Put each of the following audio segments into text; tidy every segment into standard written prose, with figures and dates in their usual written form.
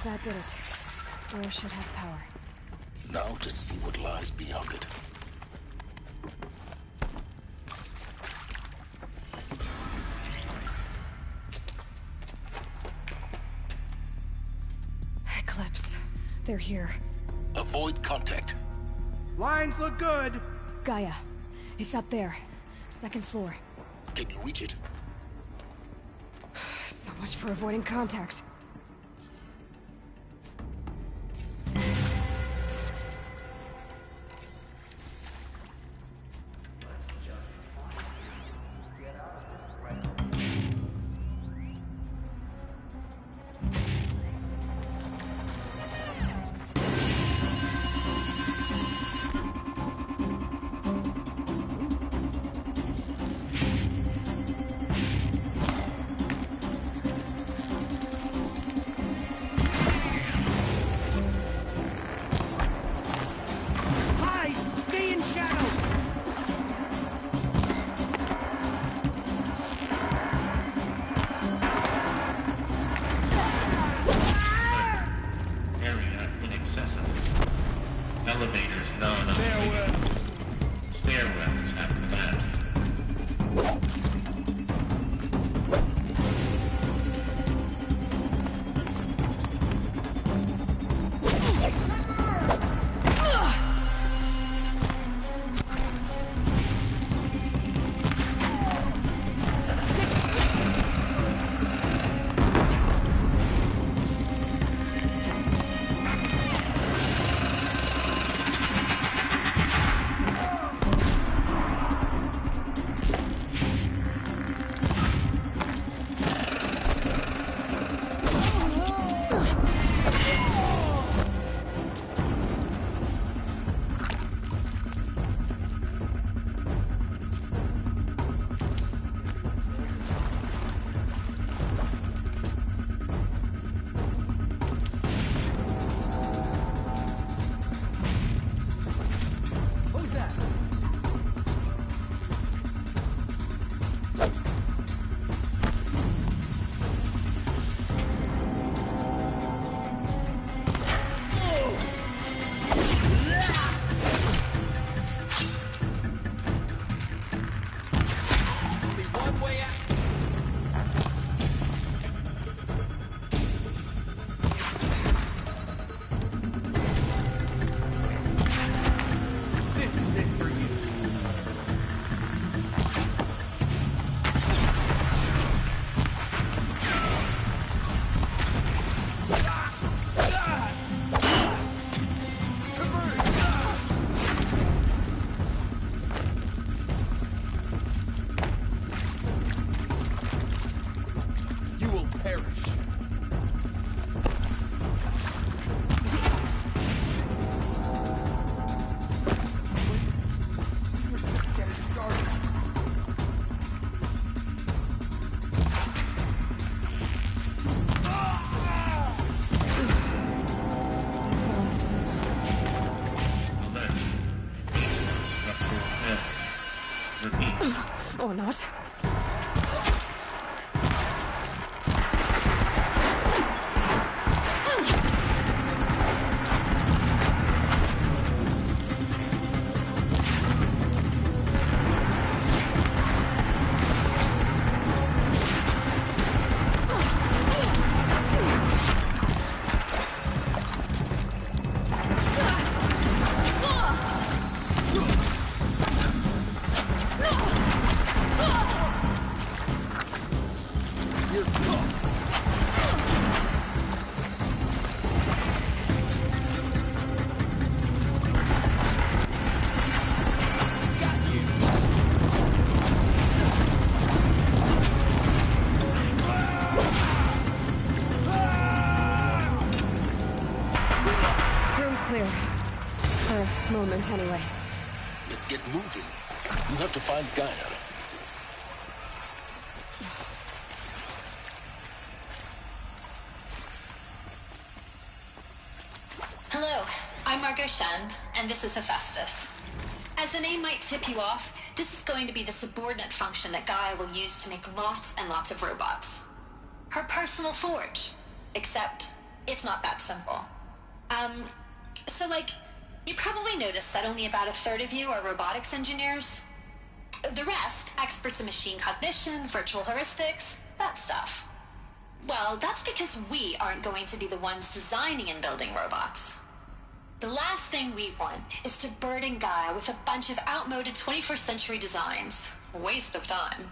That did it. Door should have power. Now to see what lies beyond it. Eclipse. They're here. Avoid contact. Lines look good. Gaia. It's up there. Second floor. Can you reach it? So much for avoiding contact. Elevators, no. Stairwells after that. Or not. Clear. For a moment, anyway. Get moving. You have to find Gaia. Hello, I'm Margot Shen, and this is Hephaestus. As the name might tip you off, this is going to be the subordinate function that Gaia will use to make lots and lots of robots. Her personal forge. Except It's not that simple. So like, you probably noticed that only about a third of you are robotics engineers. The rest, experts in machine cognition, virtual heuristics, that stuff. Well, that's because we aren't going to be the ones designing and building robots. The last thing we want is to burden Gaia with a bunch of outmoded 21st century designs. A waste of time.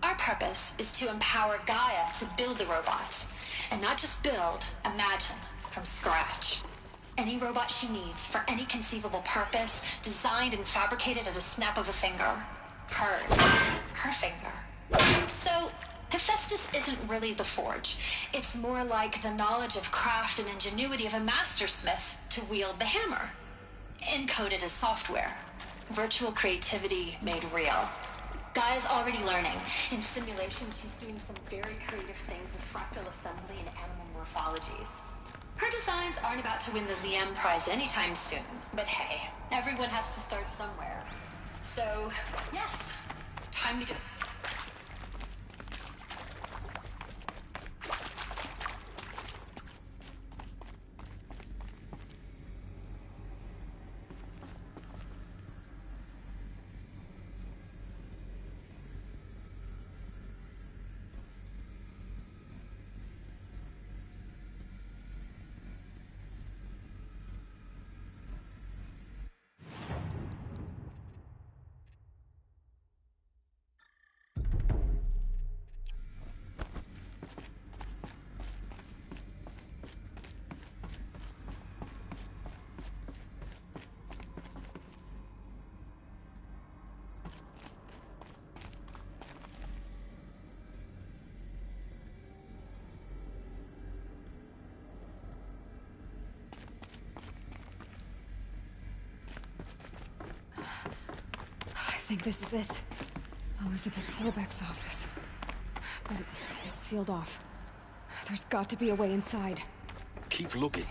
Our purpose is to empower Gaia to build the robots, and not just build, imagine, from scratch. Any robot she needs for any conceivable purpose, designed and fabricated at a snap of a finger. Hers. Her finger. So, Hephaestus isn't really the forge. It's more like the knowledge of craft and ingenuity of a mastersmith to wield the hammer. Encoded as software. Virtual creativity made real. Gaia's already learning. In simulation, she's doing some very creative things with fractal assembly and animal morphologies. Her designs aren't about to win the Liam Prize anytime soon, but hey, everyone has to start somewhere. So, yes, time to get... I think this is it. Elizabeth Sobek's office. But it's sealed off. There's got to be a way inside. Keep looking.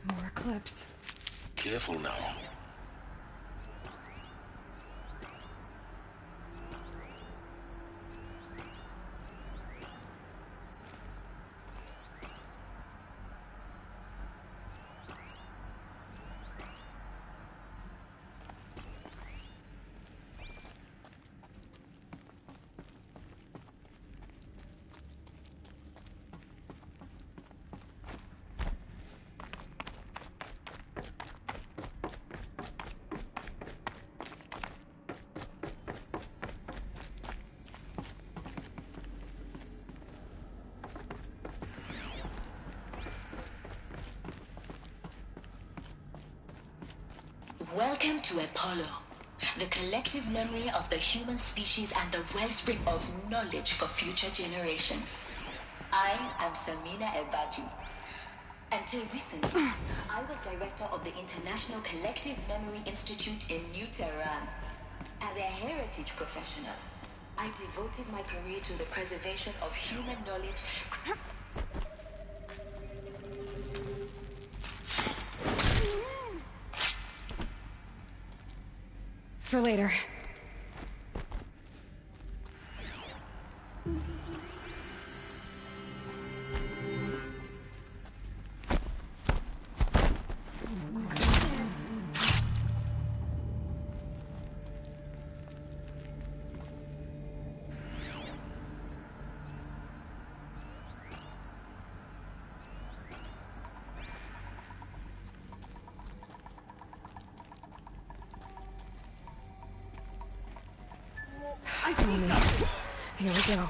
More clips. Careful now. Welcome to Apollo, the collective memory of the human species and the wellspring of knowledge for future generations. I am Samina Ebaji. Until recently, I was director of the International Collective Memory Institute in New Tehran. As a heritage professional, I devoted my career to the preservation of human knowledge. For later. Here we go.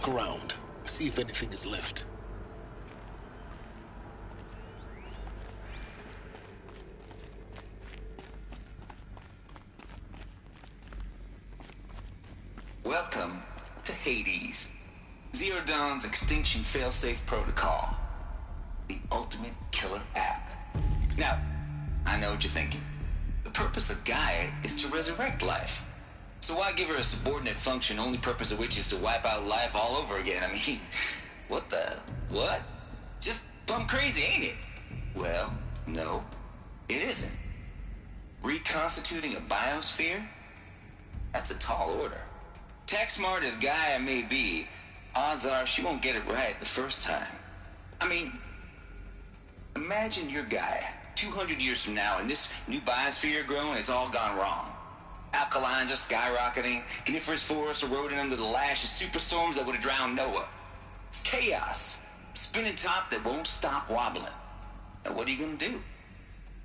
look around. See if anything is left. Welcome to Hades. Zero Dawn's extinction failsafe protocol. The ultimate killer app. Now, I know what you're thinking. The purpose of Gaia is to resurrect life. So why give her a subordinate function, only purpose of which is to wipe out life all over again? I mean, what? Just plumb crazy, ain't it? Well, no, it isn't. Reconstituting a biosphere? That's a tall order. Tech smart as Gaia may be, odds are she won't get it right the first time. I mean, imagine you're Gaia, 200 years from now, and this new biosphere growing, it's all gone wrong. Alkalines are skyrocketing, coniferous forests eroding under the lash of superstorms that would have drowned Noah. It's chaos. Spinning top that won't stop wobbling. Now what are you gonna do?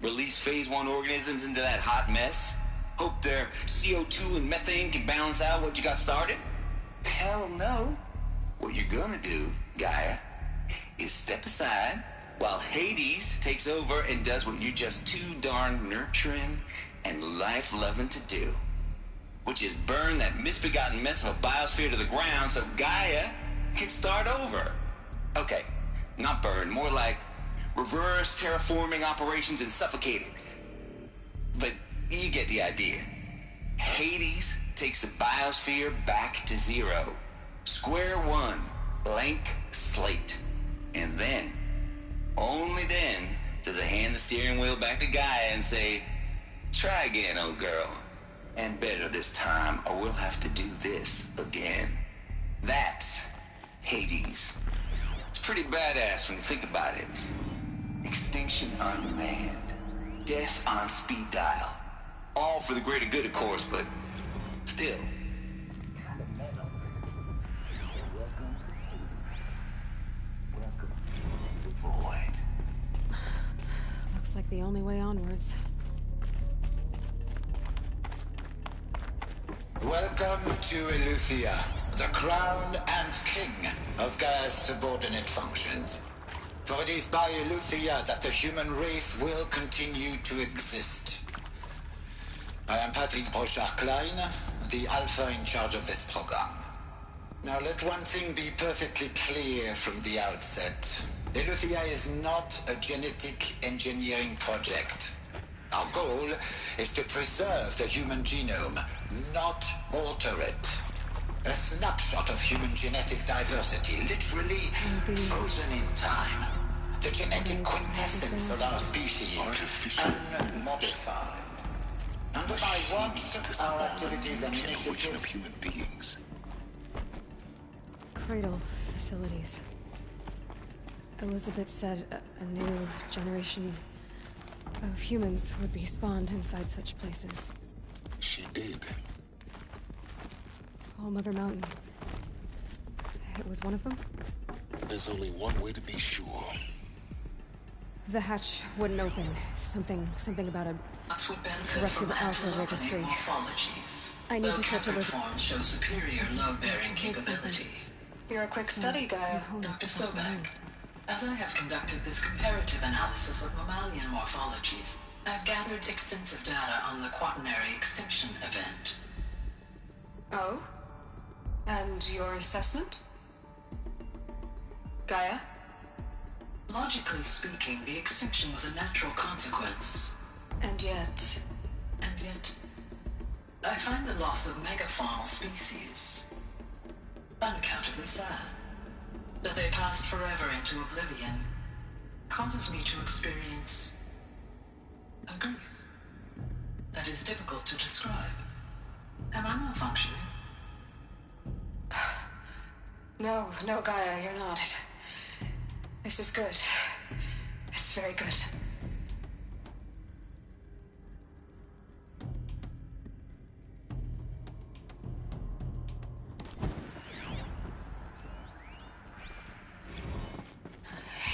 Release phase 1 organisms into that hot mess? Hope their CO2 and methane can balance out what you got started? Hell no. What you're gonna do, Gaia, is step aside while Hades takes over and does what you're just too darn nurturing and life-loving to do, which is burn that misbegotten mess of a biosphere to the ground so Gaia can start over. Okay, not burn, more like reverse terraforming operations and suffocate it. But you get the idea. Hades takes the biosphere back to zero. Square one, blank slate. And then, only then, does it hand the steering wheel back to Gaia and say, try again, old girl. And better this time, or we'll have to do this again. That's Hades. It's pretty badass when you think about it. Extinction on demand. Death on speed dial. All for the greater good, of course, but still. Welcome to the void. Looks like the only way onwards. Welcome to Eleuthia, the crown and king of Gaia's subordinate functions. For it is by Eleuthia that the human race will continue to exist. I am Patrick Brochard-Klein, the Alpha in charge of this program. Now let one thing be perfectly clear from the outset. Eleuthia is not a genetic engineering project. Our goal is to preserve the human genome, not alter it. A snapshot of human genetic diversity, literally frozen in time. The genetic quintessence of our species, unmodified. Under my watch, our activities and initiatives of human beings. Cradle facilities. Elizabeth said a new generation of humans would be spawned inside such places. She did. All Mother Mountain. It was one of them? There's only one way to be sure. The hatch wouldn't open. Something about a Nuts would benefit corrected from alpha antelope registry. morphologies. I need Low to search capric Elizabeth. forms show superior load-bearing capability. You're a quick study, Gaia. Dr. Sobek, as I have conducted this comparative analysis of mammalian morphologies, I've gathered extensive data on the quaternary extinction event. Oh? And your assessment? Gaia? Logically speaking, the extinction was a natural consequence. And yet... And yet, I find the loss of megafaunal species unaccountably sad. That they passed forever into oblivion causes me to experience a grief that is difficult to describe. Am I malfunctioning? No, Gaia, you're not. This is good. It's very good.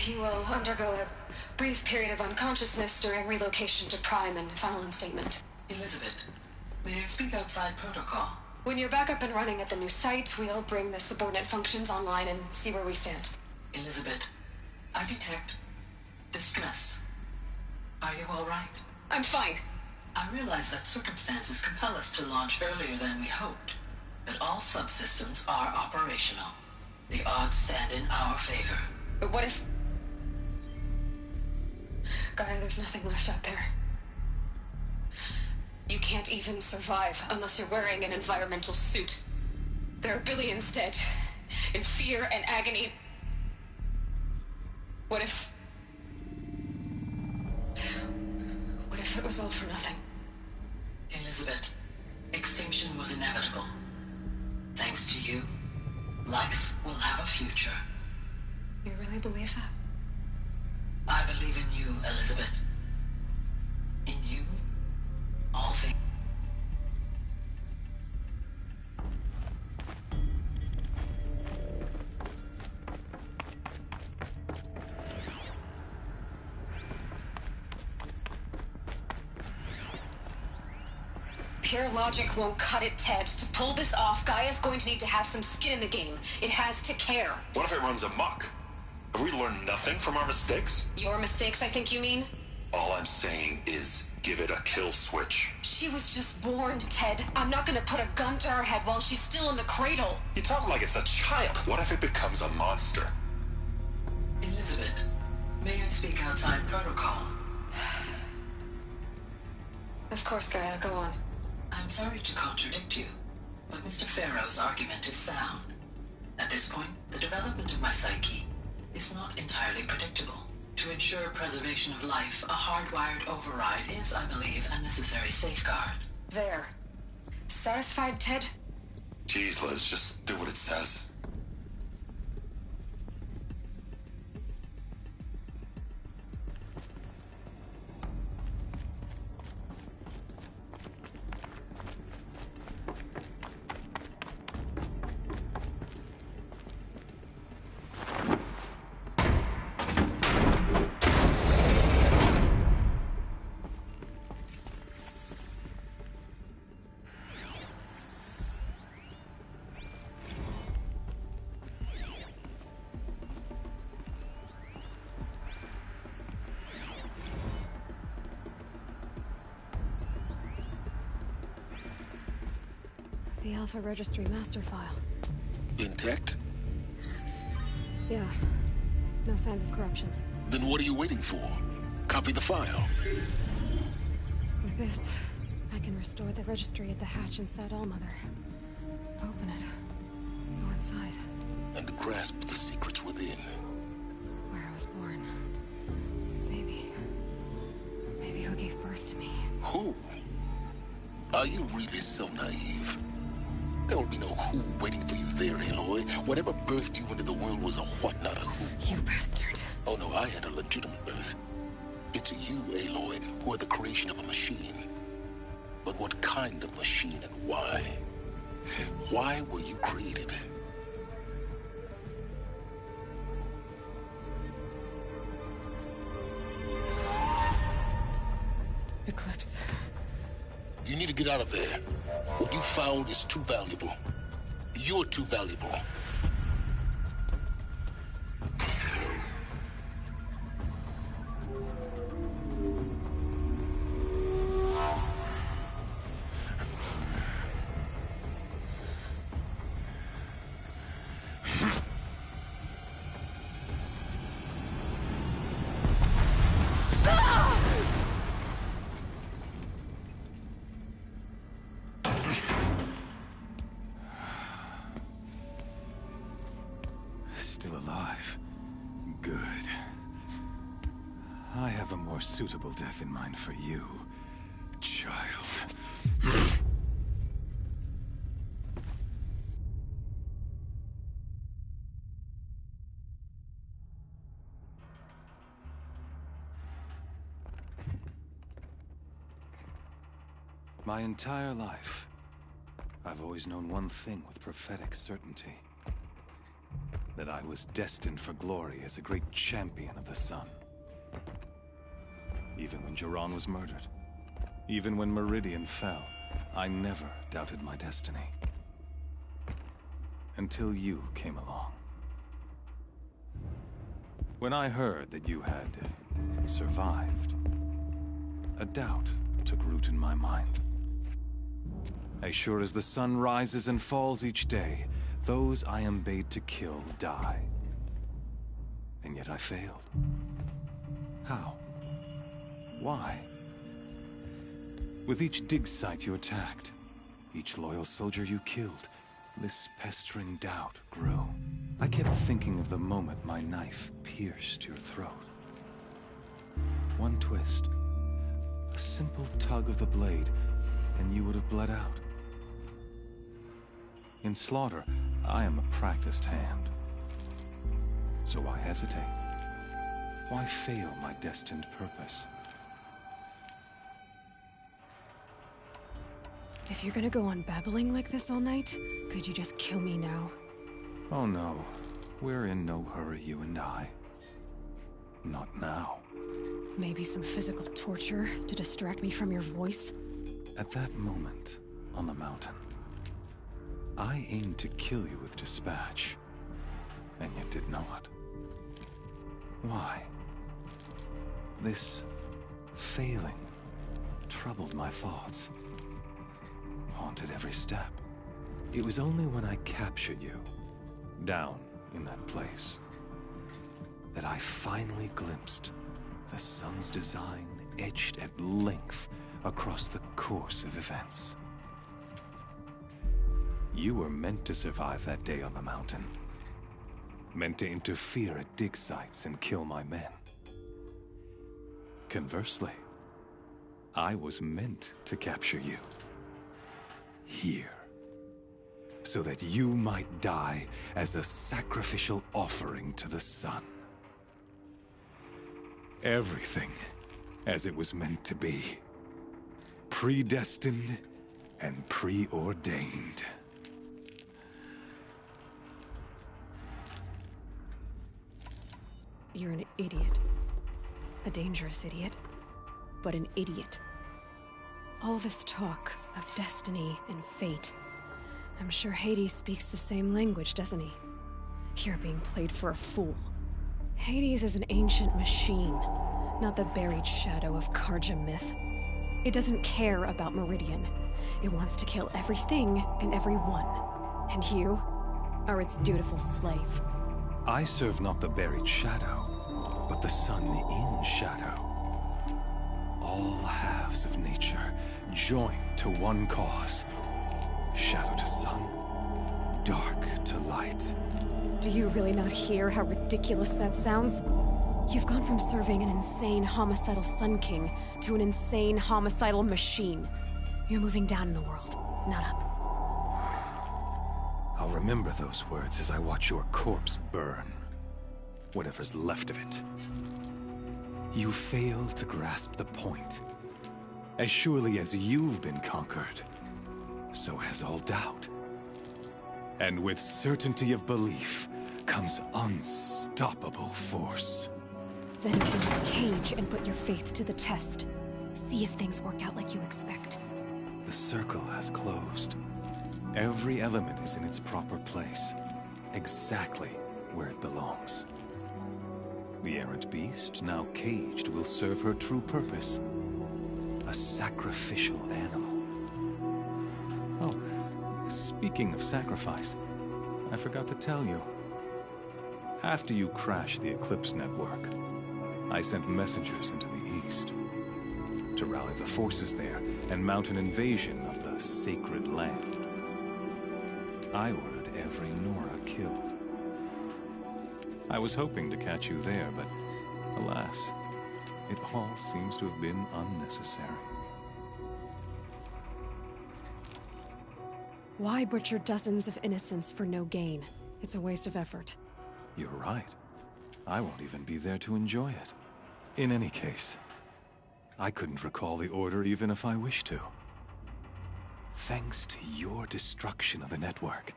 You will undergo a brief period of unconsciousness during relocation to Prime and final instatement. Elizabeth, may I speak outside protocol? When you're back up and running at the new site, we'll bring the subordinate functions online and see where we stand. Elizabeth, I detect distress. Are you all right? I'm fine. I realize that circumstances compel us to launch earlier than we hoped, but all subsystems are operational. The odds stand in our favor. But what if... Gaia, there's nothing left out there. You can't even survive unless you're wearing an environmental suit. There are billions dead, in fear and agony. What if it was all for nothing? Elizabeth, extinction was inevitable. Thanks to you, life will have a future. You really believe that? I believe in you, Elizabeth. In you, all things. Pure logic won't cut it, Ted. To pull this off, Gaia's going to need to have some skin in the game. It has to care. What if it runs amok? Have we learned nothing from our mistakes? Your mistakes, I think you mean? All I'm saying is, give it a kill switch. She was just born, Ted. I'm not gonna put a gun to her head while she's still in the cradle. You talk like it's a child. What if it becomes a monster? Elizabeth, may I speak outside protocol? Of course, Gaia, go on. I'm sorry to contradict you, but Mr. Farrow's argument is sound. At this point, the development of my psyche is not entirely predictable. To ensure preservation of life, a hardwired override is, I believe, a necessary safeguard. There. Satisfied, Ted? Jeez, Liz, just do what it says. The Alpha Registry master file. Intact? Yeah. No signs of corruption. Then what are you waiting for? Copy the file. With this, I can restore the registry at the hatch inside Allmother. Open it. Go inside. And grasp the secrets within. Where I was born. Maybe who gave birth to me. Who? Are you really so naive? There will be no who waiting for you there, Aloy. Whatever birthed you into the world was a what, not a who. You bastard. Oh no, I had a legitimate birth. It's you, Aloy, who are the creation of a machine. But what kind of machine and why? Why were you created? Eclipse. You need to get out of there. What you found is too valuable. You're too valuable. Still alive. Good. I have a more suitable death in mind for you, child. My entire life, I've always known one thing with prophetic certainty. That I was destined for glory as a great champion of the sun. Even when Jiran was murdered, even when Meridian fell, I never doubted my destiny. until you came along. When I heard that you had survived, a doubt took root in my mind. As sure as the sun rises and falls each day, those I am bade to kill die. And yet I failed. How? Why? With each dig site you attacked, each loyal soldier you killed, this pestering doubt grew. I kept thinking of the moment my knife pierced your throat. One twist, a simple tug of the blade, and you would have bled out. In slaughter, I am a practiced hand. So why hesitate? Why fail my destined purpose? If you're gonna go on babbling like this all night, could you just kill me now? Oh no, we're in no hurry, you and I. Not now. Maybe some physical torture to distract me from your voice? At that moment, on the mountain, I aimed to kill you with dispatch, and yet did not. Why? This failing troubled my thoughts, haunted every step. It was only when I captured you, down in that place, that I finally glimpsed the sun's design etched at length across the course of events. You were meant to survive that day on the mountain. Meant to interfere at dig sites and kill my men. Conversely, I was meant to capture you. Here. So that you might die as a sacrificial offering to the sun. Everything as it was meant to be. Predestined and preordained. You're an idiot. A dangerous idiot, but an idiot. All this talk of destiny and fate. I'm sure Hades speaks the same language, doesn't he? You're being played for a fool. Hades is an ancient machine, not the buried shadow of Karja myth. It doesn't care about Meridian. It wants to kill everything and everyone. And you are its dutiful slave. I serve not the buried shadow, but the sun in shadow. All halves of nature joined to one cause. Shadow to sun, dark to light. Do you really not hear how ridiculous that sounds? You've gone from serving an insane homicidal Sun King to an insane homicidal machine. You're moving down in the world, not up. I'll remember those words as I watch your corpse burn. Whatever's left of it. You fail to grasp the point. As surely as you've been conquered, so has all doubt. And with certainty of belief comes unstoppable force. Then open this cage and put your faith to the test. See if things work out like you expect. The circle has closed. Every element is in its proper place, exactly where it belongs. The errant beast, now caged, will serve her true purpose. A sacrificial animal. Oh, speaking of sacrifice, I forgot to tell you. After you crashed the Eclipse network, I sent messengers into the east to rally the forces there and mount an invasion of the sacred land. I ordered every Nora killed. I was hoping to catch you there, but alas, it all seems to have been unnecessary. Why butcher dozens of innocents for no gain? It's a waste of effort. You're right. I won't even be there to enjoy it. In any case, I couldn't recall the order even if I wished to. Thanks to your destruction of the network,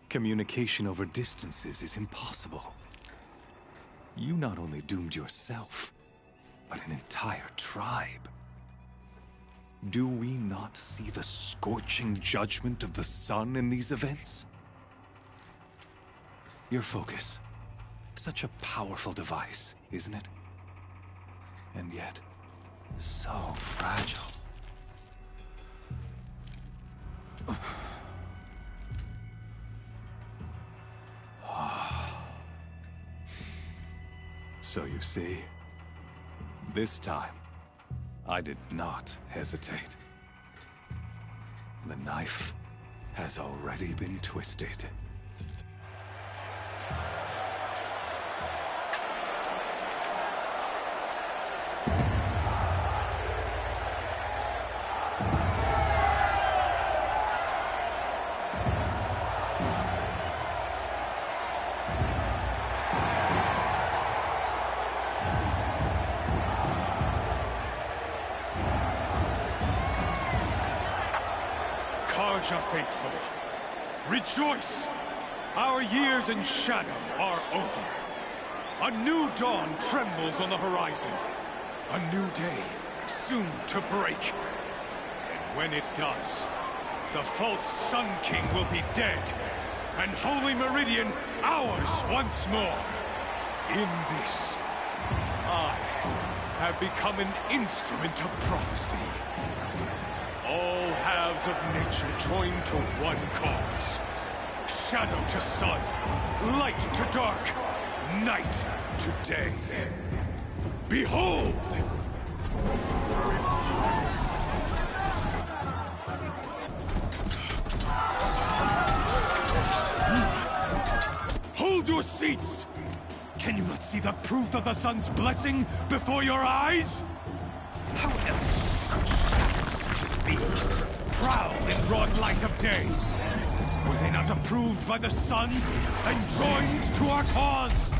communication over distances is impossible. You not only doomed yourself, but an entire tribe. Do we not see the scorching judgment of the sun in these events? Your focus. Such a powerful device, isn't it? And yet, so fragile. So you see, this time, I did not hesitate. The knife has already been twisted. Karja faithful, rejoice! Our years in shadow are over. A new dawn trembles on the horizon. A new day soon to break. And when it does, the false Sun King will be dead, and Holy Meridian ours once more. In this, I have become an instrument of prophecy. All halves of nature join to one cause. Shadow to sun, light to dark, night to day. Behold! Hold your seats! Can you not see the proof of the sun's blessing before your eyes? How else could shadows such as these prowl in broad light of day? Were they not approved by the sun and joined to our cause?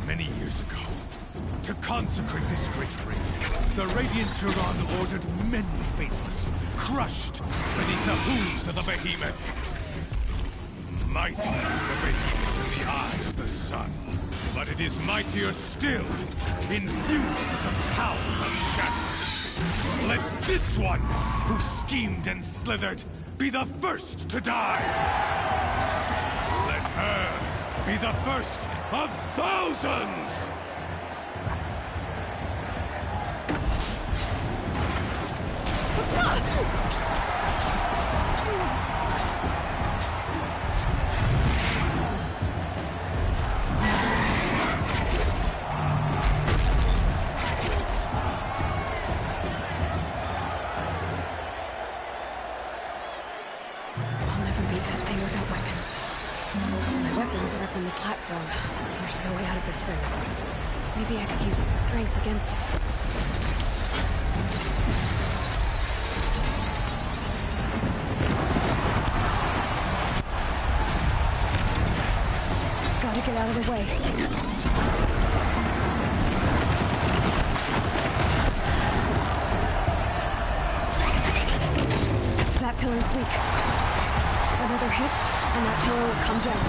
Many years ago, to consecrate this great ring, the Radiant Turan ordered many faithless, crushed beneath the hooves of the behemoth. Mighty is the behemoth in the eye of the sun, but it is mightier still, infused with the power of shadow. Let this one, who schemed and slithered, be the first to die! Let her be the first of thousands! On the platform. There's no way out of this ring. Maybe I could use its strength against it. Gotta get out of the way. That pillar's weak. Another hit, and that pillar will come down.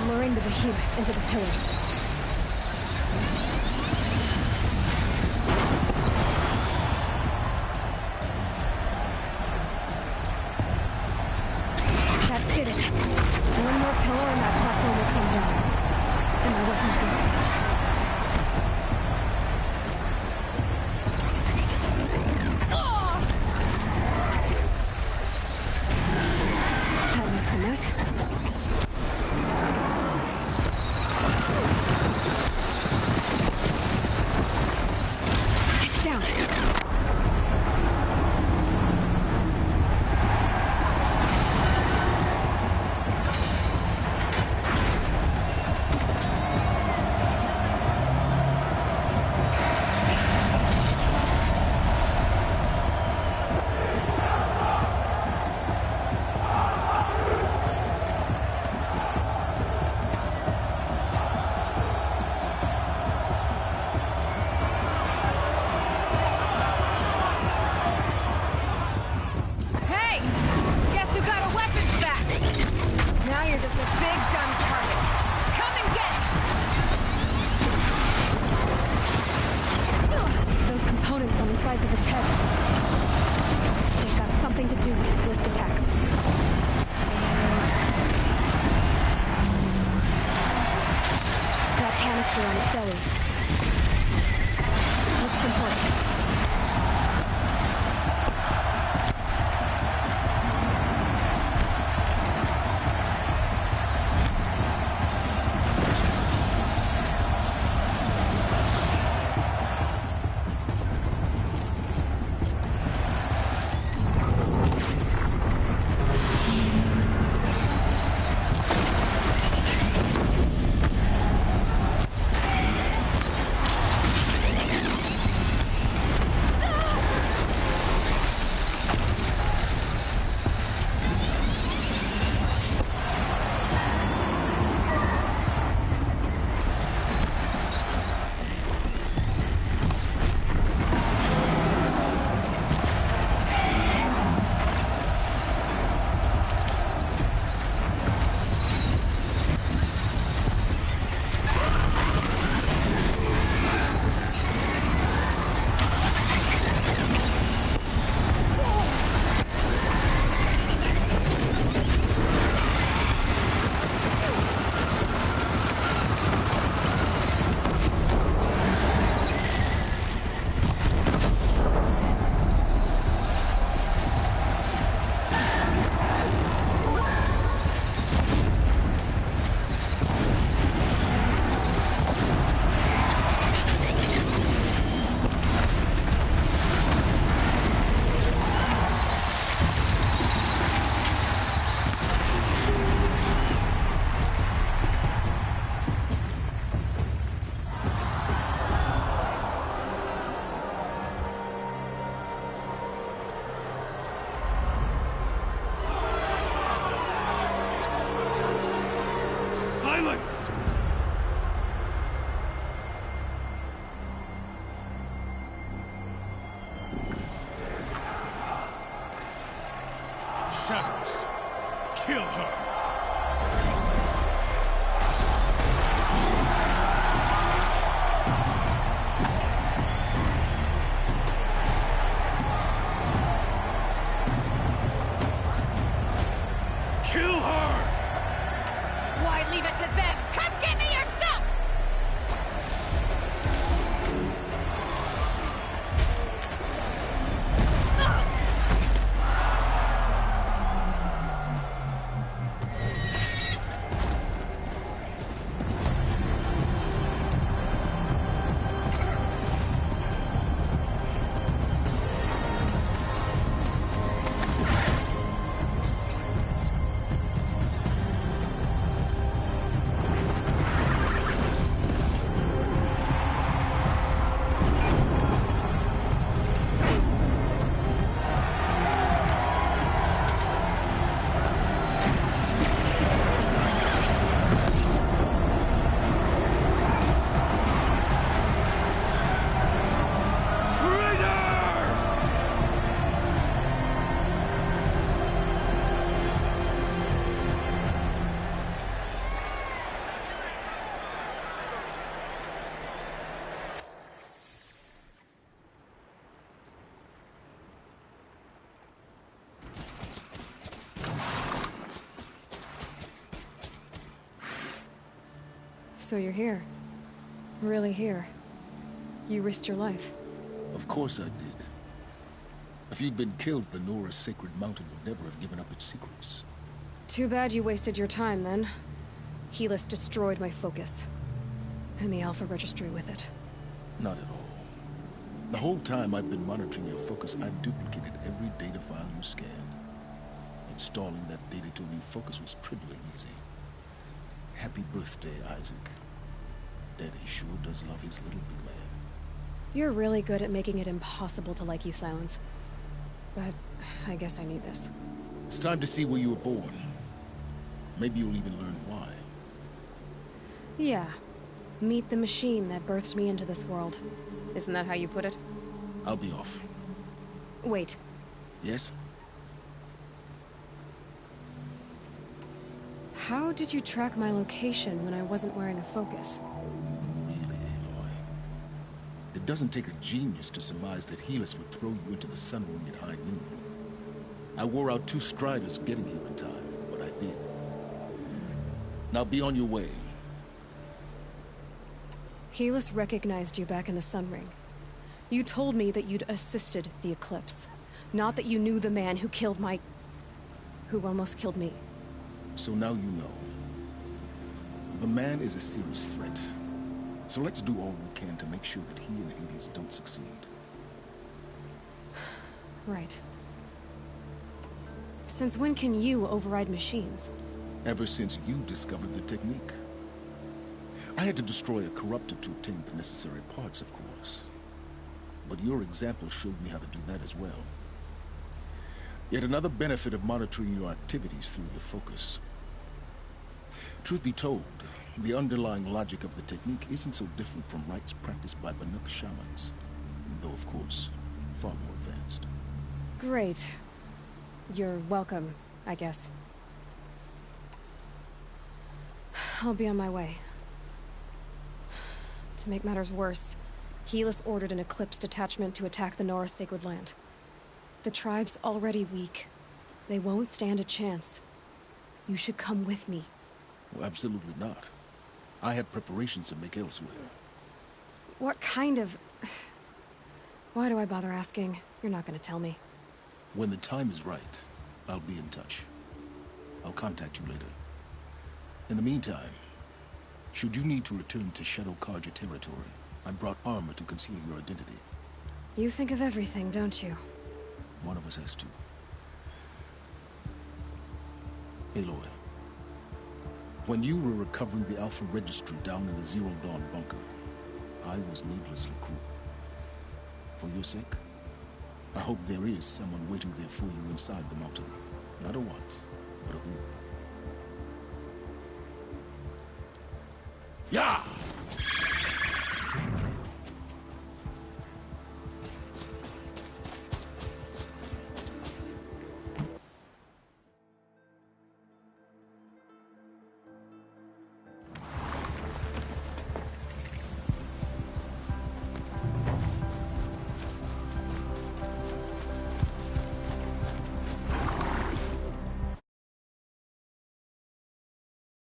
Luring the behemoth into the pillars. That did it. One more pillar and that platform will come down. And my weapon's built. That makes a mess. components on the sides of its head. They've got something to do with its lift attacks. That canister on its belly. Looks important. Shadows. Kill her. Kill her! Why leave it to them? Come get me yourself! So you're here. Really here. You risked your life. Of course I did. If you'd been killed, the Nora's sacred mountain would never have given up its secrets. Too bad you wasted your time, then. Helis destroyed my focus. And the Alpha Registry with it. Not at all. The whole time I've been monitoring your focus, I've duplicated every data file you scanned. Installing that data to a new focus was trivially easy. Happy birthday, Isaac. Daddy sure does love his little big man. You're really good at making it impossible to like you, Silence. But I guess I need this. It's time to see where you were born. Maybe you'll even learn why. Yeah. Meet the machine that birthed me into this world. Isn't that how you put it? I'll be off. Wait. Yes? How did you track my location when I wasn't wearing a focus? Really, Aloy? It doesn't take a genius to surmise that Helis would throw you into the sun ring at high noon. I wore out 2 striders getting here in time, but I did. Now be on your way. Helis recognized you back in the sun ring. You told me that you'd assisted the eclipse. Not that you knew the man who killed who almost killed me. So now you know. The man is a serious threat. So let's do all we can to make sure that he and Hades don't succeed. Right. Since when can you override machines? Ever since you discovered the technique. I had to destroy a corruptor to obtain the necessary parts, of course. But your example showed me how to do that as well. Yet another benefit of monitoring your activities through your focus. Truth be told, the underlying logic of the technique isn't so different from rites practiced by Banuk shamans, though of course, far more advanced. Great. You're welcome, I guess. I'll be on my way. To make matters worse, Helis ordered an Eclipse detachment to attack the Nora Sacred Land. The tribe's already weak. They won't stand a chance. You should come with me. Well, absolutely not. I have preparations to make elsewhere. What kind of... Why do I bother asking? You're not gonna tell me. When the time is right, I'll be in touch. I'll contact you later. In the meantime, should you need to return to Shadow Karja territory, I brought armor to conceal your identity. You think of everything, don't you? One of us has to. Aloy, when you were recovering the Alpha Registry down in the Zero Dawn bunker, I was needlessly cruel. For your sake, I hope there is someone waiting there for you inside the mountain. Not a what, but a who. Yeah!